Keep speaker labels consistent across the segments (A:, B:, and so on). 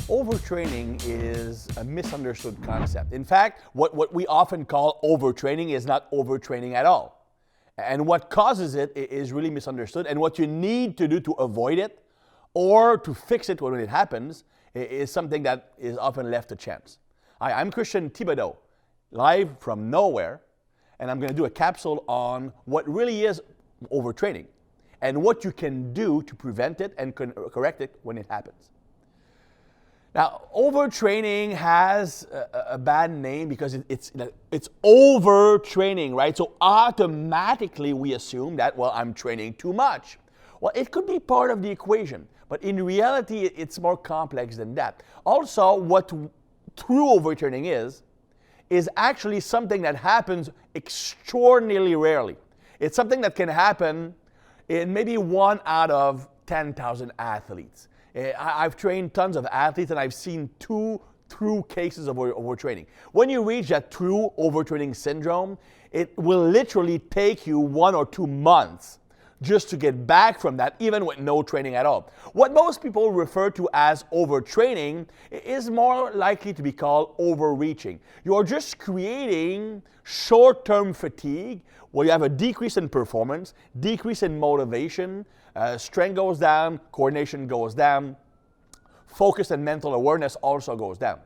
A: Overtraining is a misunderstood concept. In fact, what we often call overtraining is not overtraining at all. And what causes it is really misunderstood. And what you need to do to avoid it or to fix it when it happens is something that is often left to chance. Hi, I'm Christian Thibodeau, live from nowhere, and I'm going to do a capsule on what really is overtraining and what you can do to prevent it and correct it when it happens. Now, overtraining has a bad name because it's overtraining, right? So automatically we assume that, well, I'm training too much. Well, it could be part of the equation, but in reality, it's more complex than that. Also, what true overtraining is actually something that happens extraordinarily rarely. It's something that can happen in maybe 1 out of 10,000 athletes. I've trained tons of athletes and I've seen two true cases of overtraining. When you reach that true overtraining syndrome, it will literally take you 1 or 2 months just to get back from that, even with no training at all. What most people refer to as overtraining is more likely to be called overreaching. You're just creating short-term fatigue where you have a decrease in performance, decrease in motivation, strength goes down, coordination goes down, focus and mental awareness also goes down.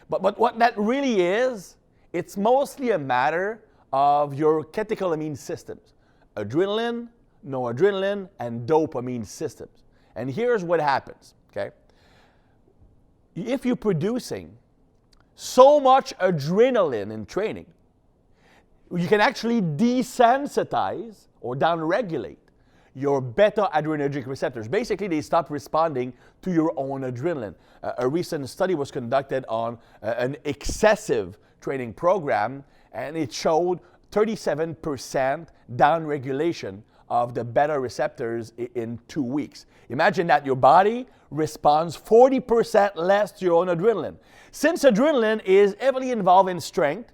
A: But what that really is, it's mostly a matter of your catecholamine systems. Adrenaline, noradrenaline, and dopamine systems. And here's what happens, okay? If you're producing so much adrenaline in training, you can actually desensitize or downregulate your beta-adrenergic receptors. Basically, they stop responding to your own adrenaline. A recent study was conducted on an excessive training program, and it showed 37% downregulation of the beta receptors in 2 weeks. Imagine that your body responds 40% less to your own adrenaline. Since adrenaline is heavily involved in strength,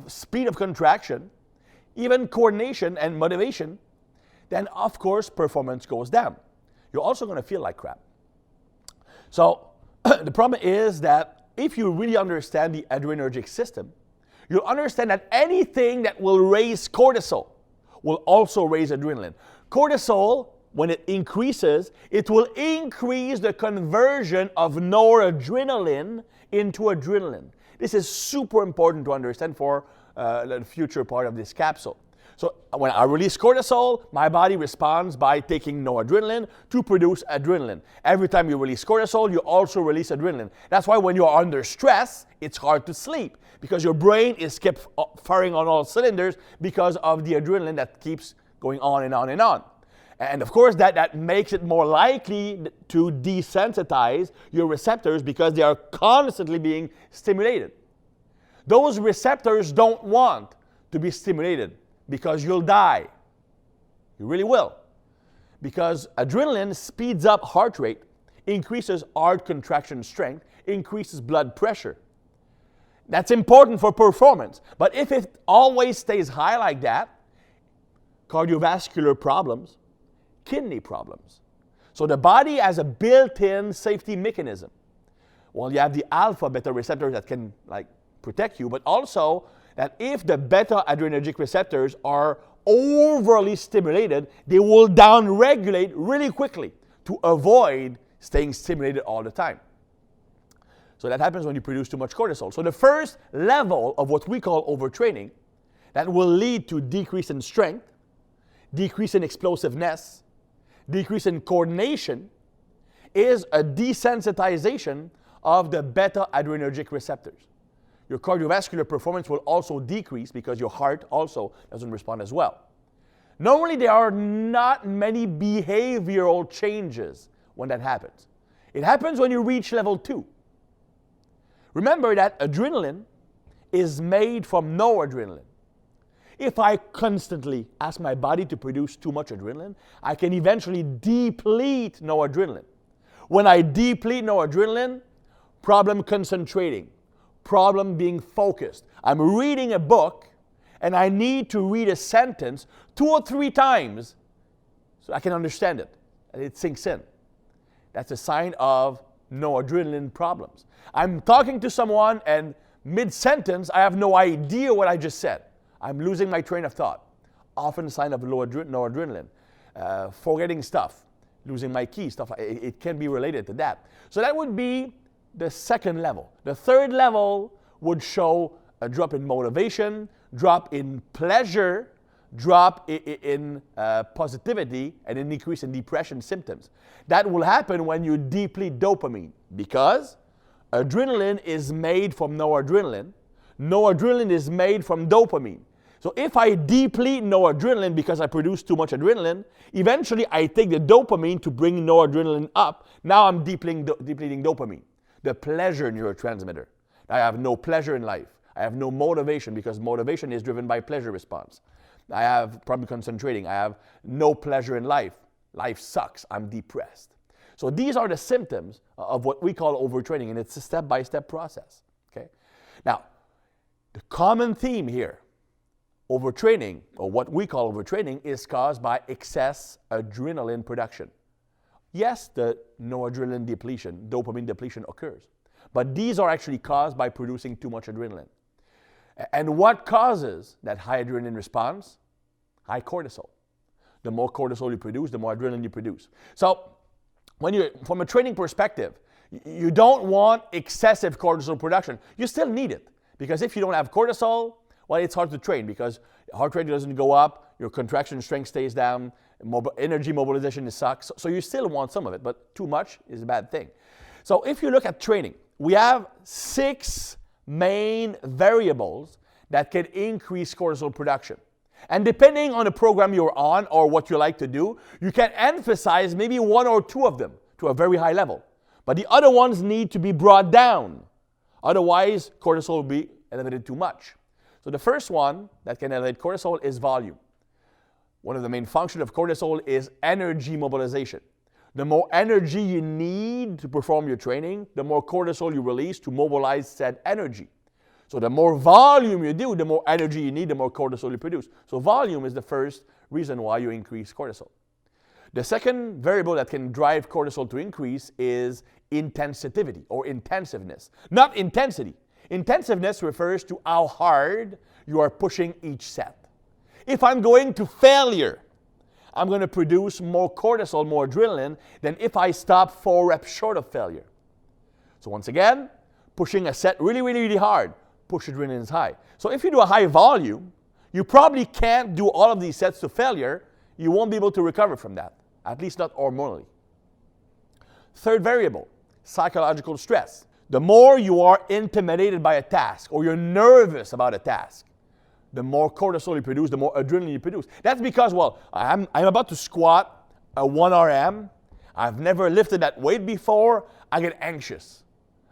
A: speed of contraction, even coordination and motivation, then of course performance goes down. You're also going to feel like crap. So the problem is that if you really understand the adrenergic system, you'll understand that anything that will raise cortisol will also raise adrenaline. Cortisol, when it increases, it will increase the conversion of noradrenaline into adrenaline. This is super important to understand for the future part of this capsule. So when I release cortisol, my body responds by taking noradrenaline to produce adrenaline. Every time you release cortisol, you also release adrenaline. That's why when you're under stress, it's hard to sleep because your brain is kept firing on all cylinders because of the adrenaline that keeps going on and on and on. And of course, that makes it more likely to desensitize your receptors because they are constantly being stimulated. Those receptors don't want to be stimulated because you'll die. You really will. Because adrenaline speeds up heart rate, increases heart contraction strength, increases blood pressure. That's important for performance. But if it always stays high like that, cardiovascular problems, kidney problems. So the body has a built-in safety mechanism. Well, you have the alpha beta receptors that can protect you, but also that if the beta-adrenergic receptors are overly stimulated, they will downregulate really quickly to avoid staying stimulated all the time. So that happens when you produce too much cortisol. So the first level of what we call overtraining that will lead to decrease in strength, decrease in explosiveness, decrease in coordination is a desensitization of the beta-adrenergic receptors. Your cardiovascular performance will also decrease because your heart also doesn't respond as well. Normally, there are not many behavioral changes when that happens. It happens when you reach level 2. Remember that adrenaline is made from noradrenaline. If I constantly ask my body to produce too much adrenaline, I can eventually deplete noradrenaline. When I deplete noradrenaline, problem concentrating, problem being focused. I'm reading a book and I need to read a sentence 2 or 3 times so I can understand it and it sinks in. That's a sign of noradrenaline problems. I'm talking to someone and mid-sentence, I have no idea what I just said. I'm losing my train of thought. Often a sign of low noradrenaline. Forgetting stuff, losing my key, stuff like it can be related to that. So that would be the second level. The third level would show a drop in motivation, drop in pleasure, drop in positivity, and an increase in depression symptoms. That will happen when you deplete dopamine because adrenaline is made from noradrenaline. Noradrenaline is made from dopamine. So if I deplete noradrenaline because I produce too much adrenaline, eventually I take the dopamine to bring noradrenaline up. Now I'm depleting dopamine, the pleasure neurotransmitter. I have no pleasure in life. I have no motivation because motivation is driven by pleasure response. I have problem concentrating. I have no pleasure in life. Life sucks. I'm depressed. So these are the symptoms of what we call overtraining, and it's a step-by-step process. Okay? Now, the common theme here, overtraining, or what we call overtraining, is caused by excess adrenaline production. Yes, the noradrenaline depletion, dopamine depletion occurs, but these are actually caused by producing too much adrenaline. And what causes that high adrenaline response? High cortisol. The more cortisol you produce, the more adrenaline you produce. So, from a training perspective, you don't want excessive cortisol production. You still need it, because if you don't have cortisol, well, it's hard to train because heart rate doesn't go up, your contraction strength stays down, energy mobilization sucks. So you still want some of it, but too much is a bad thing. So if you look at training, we have 6 main variables that can increase cortisol production. And depending on the program you're on or what you like to do, you can emphasize maybe 1 or 2 of them to a very high level. But the other ones need to be brought down. Otherwise, cortisol will be elevated too much. So the first one that can elevate cortisol is volume. One of the main functions of cortisol is energy mobilization. The more energy you need to perform your training, the more cortisol you release to mobilize said energy. So the more volume you do, the more energy you need, the more cortisol you produce. So volume is the first reason why you increase cortisol. The second variable that can drive cortisol to increase is intensitivity or intensiveness, not intensity. Intensiveness refers to how hard you are pushing each set. If I'm going to failure, I'm going to produce more cortisol, more adrenaline, than if I stop 4 reps short of failure. So once again, pushing a set really, really, really hard, push adrenaline is high. So if you do a high volume, you probably can't do all of these sets to failure. You won't be able to recover from that, at least not hormonally. Third variable, psychological stress. The more you are intimidated by a task or you're nervous about a task, the more cortisol you produce, the more adrenaline you produce. That's because, well, I'm about to squat a 1 RM. I've never lifted that weight before. I get anxious.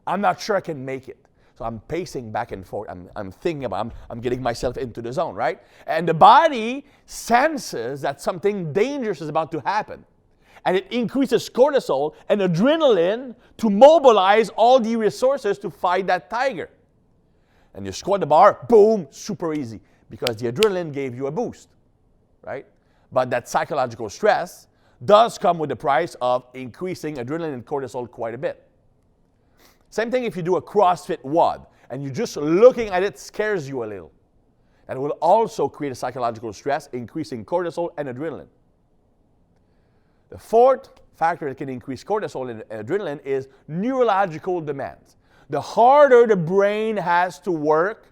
A: I'm not sure I can make it. So I'm pacing back and forth. I'm thinking about, I'm getting myself into the zone, right? And the body senses that something dangerous is about to happen. And it increases cortisol and adrenaline to mobilize all the resources to fight that tiger. And you squat the bar, boom, super easy, because the adrenaline gave you a boost, right? But that psychological stress does come with the price of increasing adrenaline and cortisol quite a bit. Same thing if you do a CrossFit WOD, and you just looking at it scares you a little. And it will also create a psychological stress, increasing cortisol and adrenaline. The fourth factor that can increase cortisol and adrenaline is neurological demands. The harder the brain has to work,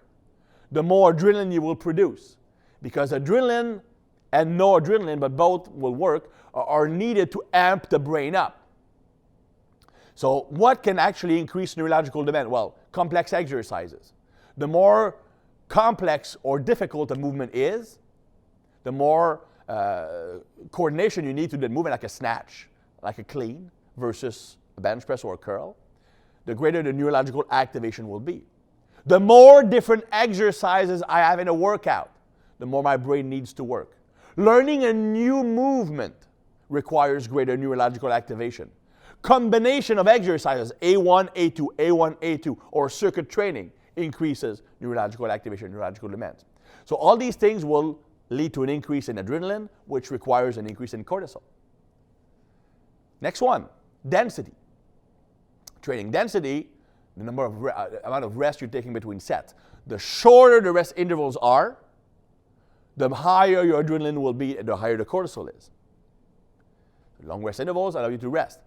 A: the more adrenaline you will produce. Because adrenaline and noradrenaline, but both will work, are needed to amp the brain up. So what can actually increase neurological demand? Well, complex exercises. The more complex or difficult a movement is, the more coordination you need to do the movement, like a snatch, like a clean, versus a bench press or a curl, the greater the neurological activation will be. The more different exercises I have in a workout, the more my brain needs to work. Learning a new movement requires greater neurological activation. Combination of exercises, A1, A2, A1, A2, or circuit training increases neurological activation, neurological demands. So all these things will lead to an increase in adrenaline, which requires an increase in cortisol. Next one, density. training density, the number of amount of rest you're taking between sets. The shorter the rest intervals are, the higher your adrenaline will be and the higher the cortisol is. Long rest intervals allow you to rest.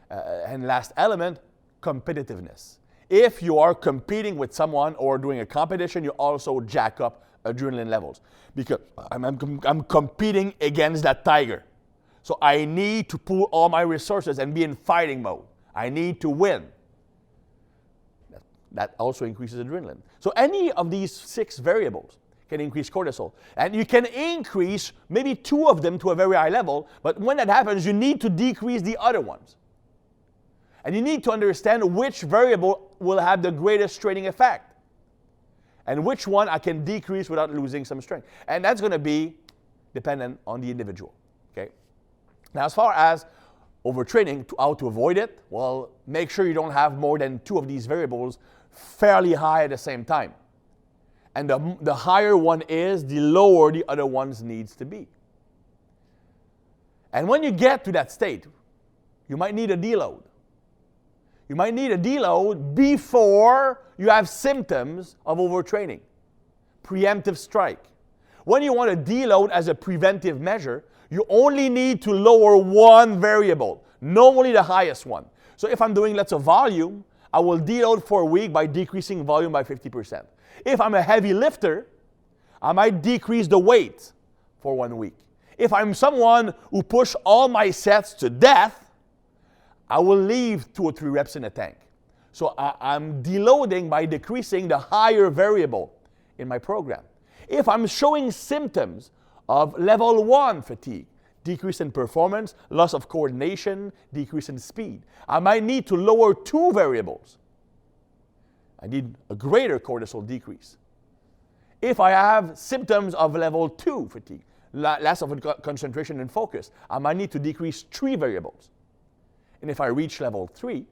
A: And last element, competitiveness. If you are competing with someone or doing a competition, you also jack up adrenaline levels. Because I'm competing against that tiger. So I need to pull all my resources and be in fighting mode. I need to win. That also increases adrenaline. So any of these 6 variables can increase cortisol. And you can increase maybe 2 of them to a very high level, but when that happens, you need to decrease the other ones. And you need to understand which variable will have the greatest training effect and which one I can decrease without losing some strength. And that's going to be dependent on the individual. Okay? Now, as far as overtraining, how to avoid it, well, make sure you don't have more than 2 of these variables fairly high at the same time. And the higher one is, the lower the other ones needs to be. And when you get to that state, you might need a deload. You might need a deload before you have symptoms of overtraining. Preemptive strike. When you want to deload as a preventive measure, you only need to lower one variable, normally the highest one. So if I'm doing lots of volume, I will deload for a week by decreasing volume by 50%. If I'm a heavy lifter, I might decrease the weight for 1 week. If I'm someone who push all my sets to death, I will leave 2 or 3 reps in a tank. So I'm deloading by decreasing the higher variable in my program. If I'm showing symptoms of level 1 fatigue, decrease in performance, loss of coordination, decrease in speed, I might need to lower 2 variables. I need a greater cortisol decrease. If I have symptoms of level 2 fatigue, loss of concentration and focus, I might need to decrease 3 variables. And if I reach level 3,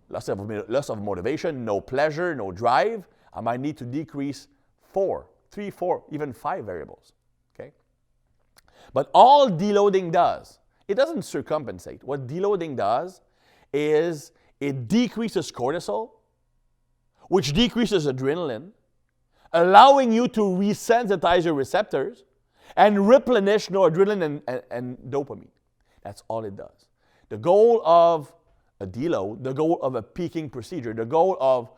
A: loss of motivation, no pleasure, no drive, I might need to decrease 3, 4, even 5 variables. Okay? But all deloading does, it doesn't surcompensate. What deloading does is it decreases cortisol, which decreases adrenaline, allowing you to resensitize your receptors and replenish noradrenaline and dopamine. That's all it does. The goal of a deload, the goal of a peaking procedure, the goal of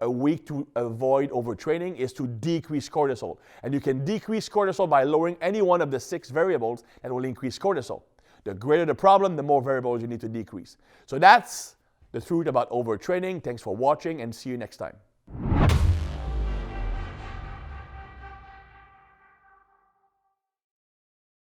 A: a week to avoid overtraining is to decrease cortisol. And you can decrease cortisol by lowering any one of the 6 variables that will increase cortisol. The greater the problem, the more variables you need to decrease. So that's the truth about overtraining. Thanks for watching and see you next time.